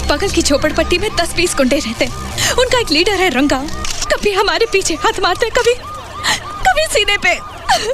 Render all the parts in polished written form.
बगल की झोपड़पट्टी में 10-20 गुंडे रहते हैं। उनका एक लीडर है रंगा, कभी हमारे पीछे हाथ मारते, कभी सीने पे।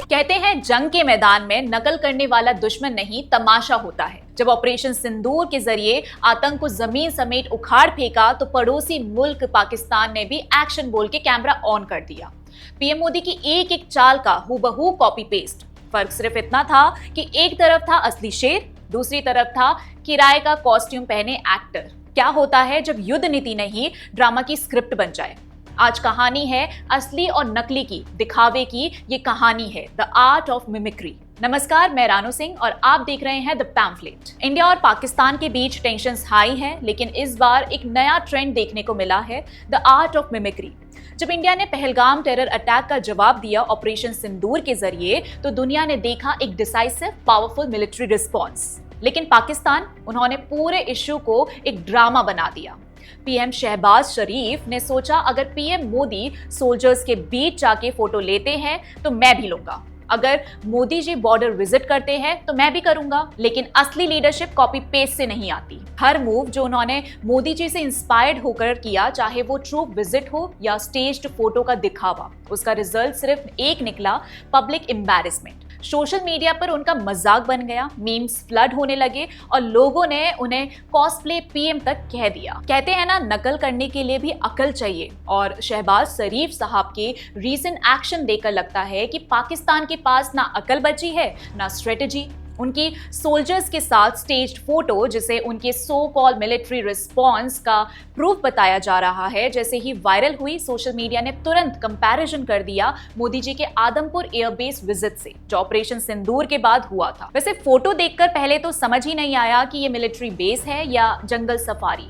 कहते हैं जंग के मैदान में नकल करने वाला दुश्मन नहीं तमाशा होता है। जब ऑपरेशन सिंदूर के जरिए आतंक को जमीन समेत उखाड़ फेंका तो पड़ोसी मुल्क पाकिस्तान ने भी एक्शन बोल के कैमरा ऑन कर दिया। पीएम मोदी की एक एक चाल का हूबहू कॉपी पेस्ट। फर्क सिर्फ इतना था कि एक तरफ था असली शेर, दूसरी तरफ था किराए का कॉस्ट्यूम पहने एक्टर। क्या होता है जब युद्ध नीति नहीं ड्रामा की स्क्रिप्ट बन जाए। आज कहानी है असली और नकली की, दिखावे की। ये कहानी है द आर्ट ऑफ मिमिक्री। नमस्कार, मैं रानू सिंह और आप देख रहे हैं द पैम्फलेट। इंडिया और पाकिस्तान के बीच टेंशन्स हाई हैं, लेकिन इस बार एक नया ट्रेंड देखने को मिला है, द आर्ट ऑफ मिमिक्री। जब इंडिया ने पहलगाम टेरर अटैक का जवाब दिया ऑपरेशन सिंदूर के जरिए, तो दुनिया ने देखा एक डिसाइसिव, पावरफुल मिलिट्री रिस्पॉन्स। लेकिन पाकिस्तान, उन्होंने पूरे इश्यू को एक ड्रामा बना दिया। पीएम शहबाज शरीफ ने सोचा अगर पीएम मोदी सोल्जर्स के बीच जाके फोटो लेते हैं तो मैं भी लूंगा, अगर मोदी जी बॉर्डर विजिट करते हैं तो मैं भी करूंगा। लेकिन असली लीडरशिप कॉपी पेस्ट से नहीं आती। हर मूव जो उन्होंने मोदी जी से इंस्पायर्ड होकर किया, चाहे वो ट्रूप विजिट हो या स्टेज्ड फोटो का दिखावा, उसका रिजल्ट सिर्फ एक निकला, पब्लिक एम्बैरेसमेंट। सोशल मीडिया पर उनका मजाक बन गया, मीम्स फ्लड होने लगे और लोगों ने उन्हें कॉस्प्ले पीएम तक कह दिया। कहते हैं ना, नकल करने के लिए भी अकल चाहिए, और शहबाज शरीफ साहब के रीसेंट एक्शन देखकर लगता है कि पाकिस्तान के पास ना अकल बची है ना स्ट्रेटेजी। उनकी सोल्जर्स के साथ स्टेज्ड फोटो, जिसे उनके सो कॉल मिलिट्री रिस्पॉन्स का प्रूफ बताया जा रहा है, जैसे ही वायरल हुई, सोशल मीडिया ने तुरंत कंपैरिजन कर दिया मोदी जी के आदमपुर एयरबेस विजिट से, जो ऑपरेशन सिंदूर के बाद हुआ था। वैसे फोटो देखकर पहले तो समझ ही नहीं आया कि ये मिलिट्री बेस है या जंगल सफारी।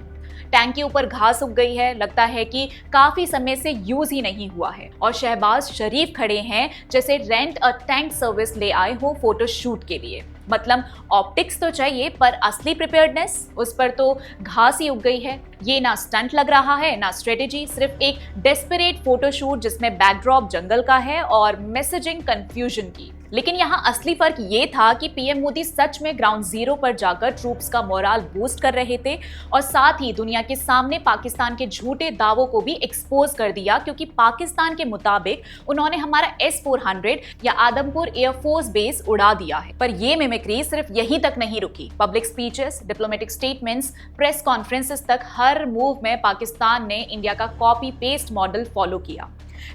टैंक के ऊपर घास उग गई है, लगता है कि काफी समय से यूज ही नहीं हुआ है, और शहबाज शरीफ खड़े हैं जैसे रेंट अ टैंक सर्विस ले आए हो फोटो शूट के लिए। मतलब ऑप्टिक्स तो चाहिए, पर असली प्रिपेयर्डनेस, उस पर तो घास ही उग गई है। ये ना स्टंट लग रहा है ना स्ट्रेटेजी, सिर्फ एक डेस्परेट फोटोशूट जिसमें बैकड्रॉप जंगल का है और मैसेजिंग कंफ्यूजन की। लेकिन यहाँ असली फर्क ये था कि पीएम मोदी सच में ग्राउंड जीरो पर जाकर ट्रूप्स का मोराल बूस्ट कर रहे थे, और साथ ही दुनिया के सामने पाकिस्तान के झूठे दावों को भी एक्सपोज कर दिया, क्योंकि पाकिस्तान के मुताबिक उन्होंने हमारा S-400 या आदमपुर एयरफोर्स बेस उड़ा दिया है। पर ये मिमिक्री सिर्फ यहीं तक नहीं रुकी। Public speeches, diplomatic statements, press conferences तक हर मूव में पाकिस्तान ने इंडिया का कॉपी पेस्ट मॉडल फॉलो किया।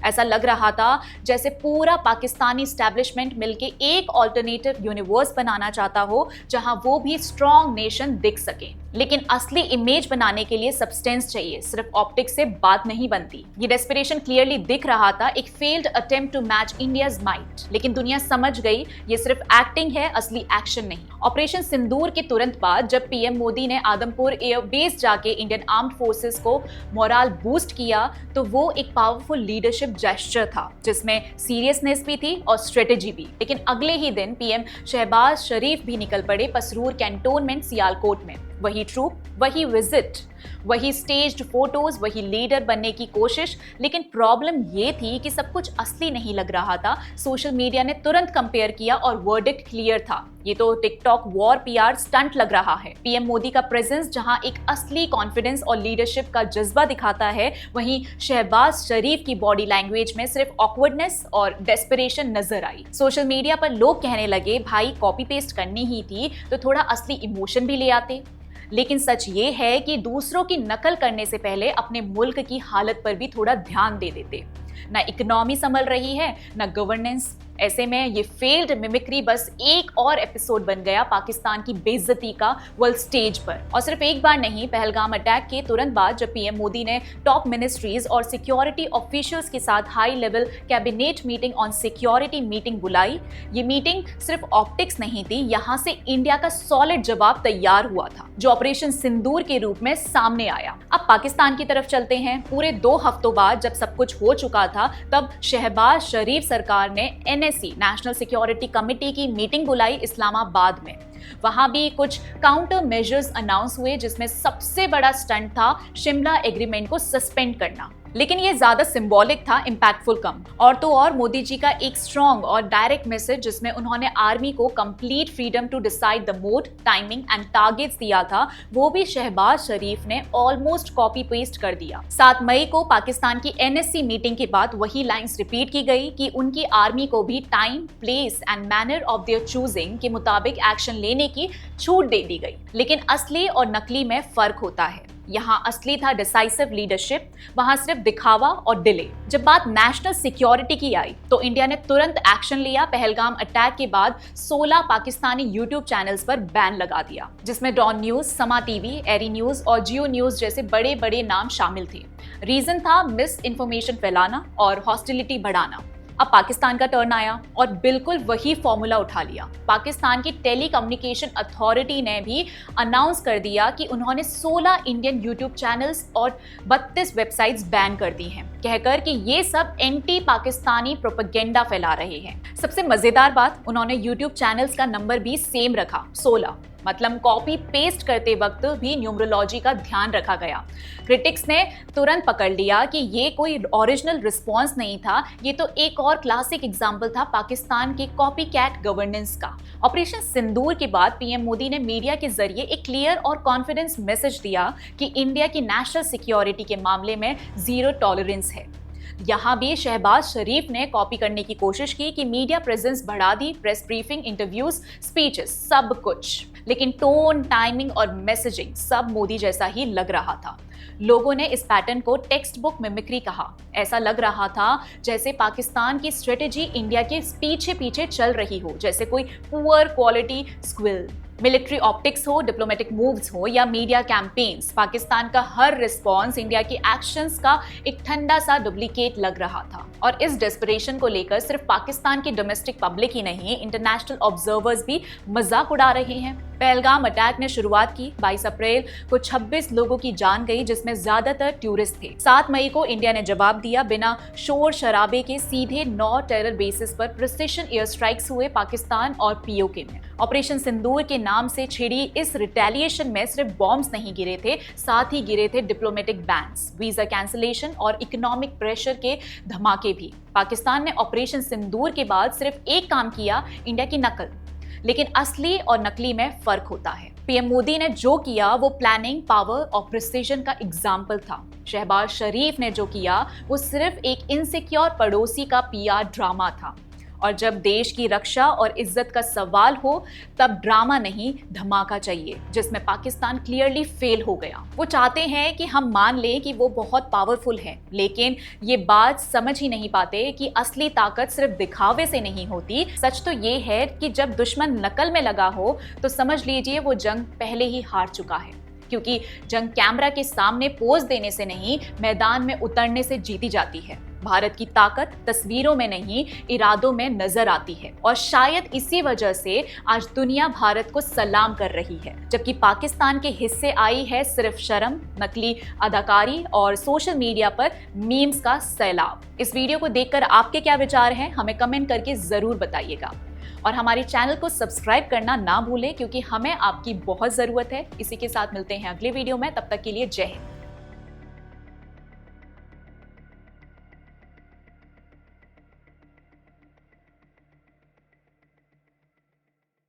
ऐसा लग रहा था जैसे पूरा पाकिस्तानी एस्टैब्लिशमेंट मिलके एक ऑल्टरनेटिव यूनिवर्स बनाना चाहता हो, जहां वो भी स्ट्रॉन्ग नेशन दिख सके। लेकिन असली इमेज बनाने के लिए सब्सटेंस चाहिए, सिर्फ ऑप्टिक्स से बात नहीं बनती। ये डेस्परेशन क्लियरली दिख रहा था, एक failed attempt to match India's might. लेकिन दुनिया समझ गई ये सिर्फ एक्टिंग है, असली एक्शन नहीं। ऑपरेशन सिंदूर के तुरंत बाद जब पीएम मोदी ने आदमपुर एयरबेस जाके इंडियन आर्म्ड फोर्सेस को मोराल बूस्ट किया, तो वो एक पावरफुल लीडरशिप जेस्चर था, जिसमें सीरियसनेस भी थी और स्ट्रेटेजी भी। लेकिन अगले ही दिन पीएम शहबाज शरीफ भी निकल पड़े पसरूर कैंटोनमेंट सियालकोट में। वही ट्रूप, वही विजिट, वही स्टेज्ड फोटोज, वही लीडर बनने की कोशिश। लेकिन प्रॉब्लम ये थी कि सब कुछ असली नहीं लग रहा था। सोशल मीडिया ने तुरंत कंपेयर किया और वर्डिक्ट क्लियर था, ये तो टिकटॉक वॉर पीआर स्टंट लग रहा है। पीएम मोदी का प्रेजेंस जहां एक असली कॉन्फिडेंस और लीडरशिप का जज्बा दिखाता है, वहीं शहबाज शरीफ की बॉडी लैंग्वेज में सिर्फ ऑकवर्डनेस और डेस्परेशन नजर आई। सोशल मीडिया पर लोग कहने लगे, भाई कॉपी पेस्ट करनी ही थी तो थोड़ा असली इमोशन भी ले आते। लेकिन सच ये है कि दूसरों की नकल करने से पहले अपने मुल्क की हालत पर भी थोड़ा ध्यान दे देते। ना इकोनॉमी संभल रही है, ना गवर्नेंस। ऐसे में ये फेल्ड मिमिक्री बस एक और एपिसोड बन गया पाकिस्तान की बेइज्जती का वर्ल्ड स्टेज पर। और सिर्फ एक बार नहीं, पहलगाम अटैक के तुरंत बाद जब पीएम मोदी ने टॉप मिनिस्ट्रीज और सिक्योरिटी ऑफिशियल्स के साथ high level cabinet meeting on security meeting बुलाई, ये मीटिंग सिर्फ ऑप्टिक्स नहीं थी, यहाँ से इंडिया का सॉलिड जवाब तैयार हुआ था, जो ऑपरेशन सिंदूर के रूप में सामने आया। अब पाकिस्तान की तरफ चलते हैं। पूरे 2 हफ्तों बाद जब सब कुछ हो चुका था, तब शहबाज शरीफ सरकार ने नेशनल सिक्योरिटी कमेटी की मीटिंग बुलाई इस्लामाबाद में। वहां भी कुछ काउंटर मेजर्स अनाउंस हुए, जिसमें सबसे बड़ा स्टंट था शिमला एग्रीमेंट को सस्पेंड करना। लेकिन ये ज्यादा सिंबॉलिक था, इम्पैक्टफुल कम। और तो और मोदी जी का एक स्ट्रॉन्ग और डायरेक्ट मैसेज जिसमें उन्होंने आर्मी को complete freedom to decide the mode, timing and targets दिया था, वो भी शहबाज शरीफ ने ऑलमोस्ट कॉपी पेस्ट कर दिया। 7 मई को पाकिस्तान की NSC मीटिंग के बाद वही लाइंस रिपीट की गई कि उनकी आर्मी को भी time, place and manner of their choosing के मुताबिक एक्शन लेने की छूट दे दी गई। लेकिन असली और नकली में फर्क होता है। यहाँ असली था डिसाइसिव लीडरशिप, वहां सिर्फ दिखावा और डिले। जब बात नेशनल सिक्योरिटी की आई तो इंडिया ने तुरंत एक्शन लिया। पहलगाम अटैक के बाद 16 पाकिस्तानी यूट्यूब चैनल्स पर बैन लगा दिया, जिसमें डॉन न्यूज, समा टीवी, एरी न्यूज और जियो न्यूज जैसे बड़े बड़े नाम शामिल थे। रीजन था मिस इन्फॉर्मेशन फैलाना और हॉस्टिलिटी बढ़ाना। अब पाकिस्तान का टर्न आया और बिल्कुल वही फॉर्मूला उठा लिया। पाकिस्तान की टेलीकम्युनिकेशन अथॉरिटी ने भी अनाउंस कर दिया कि उन्होंने 16 इंडियन यूट्यूब चैनल्स और 32 वेबसाइट्स बैन कर दी हैं, कहकर कि ये सब एंटी पाकिस्तानी प्रोपेगेंडा फैला रहे हैं। सबसे मजेदार बात, उन्होंने यूट्यूब चैनल्स का नंबर भी सेम रखा, 16। मतलब कॉपी पेस्ट करते वक्त भी न्यूमरोलॉजी का ध्यान रखा गया। क्रिटिक्स ने तुरंत पकड़ लिया कि ये कोई ओरिजिनल रिस्पॉन्स नहीं था, ये तो एक और क्लासिक एग्जाम्पल था पाकिस्तान के कॉपी कैट गवर्नेंस का। ऑपरेशन सिंदूर के बाद पीएम मोदी ने मीडिया के जरिए एक क्लियर और कॉन्फिडेंस मैसेज दिया कि इंडिया की नेशनल सिक्योरिटी के मामले में जीरो टॉलरेंस है। यहाँ भी शहबाज शरीफ ने कॉपी करने की कोशिश की कि मीडिया प्रेजेंस बढ़ा दी, प्रेस ब्रीफिंग, इंटरव्यूज, स्पीचेस, सब कुछ। लेकिन टोन, टाइमिंग और मैसेजिंग सब मोदी जैसा ही लग रहा था। लोगों ने इस पैटर्न को टेक्स्ट बुक मिमिक्री कहा। ऐसा लग रहा था जैसे पाकिस्तान की स्ट्रेटेजी इंडिया के पीछे पीछे चल रही हो, जैसे कोई poor quality squill. Military optics हो, डिप्लोमेटिक मूव्स हो या मीडिया कैंपेन्स, पाकिस्तान का हर रिस्पॉन्स इंडिया के एक्शंस का एक ठंडा सा डुप्लीकेट लग रहा था। और इस डेस्परेशन को लेकर सिर्फ पाकिस्तान की डोमेस्टिक पब्लिक ही नहीं, इंटरनेशनल ऑब्जर्वर्स भी मजाक उड़ा रहे हैं। पहलगाम अटैक ने शुरुआत की। 22 अप्रैल को 26 लोगों की जान गई, जिसमें ज्यादातर टूरिस्ट थे। 7 मई को इंडिया ने जवाब दिया। बिना शोर शराबे के सीधे 9 टेरर बेसिस पर प्रिसिशन एयर स्ट्राइक्स हुए पाकिस्तान और POK में। ऑपरेशन सिंदूर के नाम से छिड़ी इस रिटेलिएशन में सिर्फ बॉम्ब्स नहीं गिरे थे, साथ ही गिरे थे डिप्लोमेटिक बैन्स, वीजा कैंसिलेशन और इकोनॉमिक प्रेशर के धमाके भी। पाकिस्तान ने ऑपरेशन सिंदूर के बाद सिर्फ एक काम किया, इंडिया की नकल। लेकिन असली और नकली में फर्क होता है। पीएम मोदी ने जो किया वो प्लानिंग, पावर और प्रिसीजन का एग्जाम्पल था। शहबाज शरीफ ने जो किया वो सिर्फ एक इनसिक्योर पड़ोसी का PR ड्रामा था। और जब देश की रक्षा और इज्जत का सवाल हो तब ड्रामा नहीं, धमाका चाहिए, जिसमें पाकिस्तान क्लियरली फेल हो गया। वो चाहते हैं कि हम मान लें कि वो बहुत पावरफुल है, लेकिन ये बात समझ ही नहीं पाते कि असली ताकत सिर्फ दिखावे से नहीं होती। सच तो ये है कि जब दुश्मन नकल में लगा हो तो समझ लीजिए वो जंग पहले ही हार चुका है, क्योंकि जंग कैमरा के सामने पोज देने से नहीं, मैदान में उतरने से जीती जाती है। भारत की ताकत तस्वीरों में नहीं, इरादों में नजर आती है। और शायद इसी वजह से आज दुनिया भारत को सलाम कर रही है, जबकि पाकिस्तान के हिस्से आई है सिर्फ शर्म, नकली अदाकारी और सोशल मीडिया पर मीम्स का सैलाब। इस वीडियो को देखकर आपके क्या विचार हैं, हमें कमेंट करके जरूर बताइएगा। और हमारे चैनल को सब्सक्राइब करना ना भूलें, क्योंकि हमें आपकी बहुत ज़रूरत है। इसी के साथ मिलते हैं अगले वीडियो में, तब तक के लिए जय हिंद।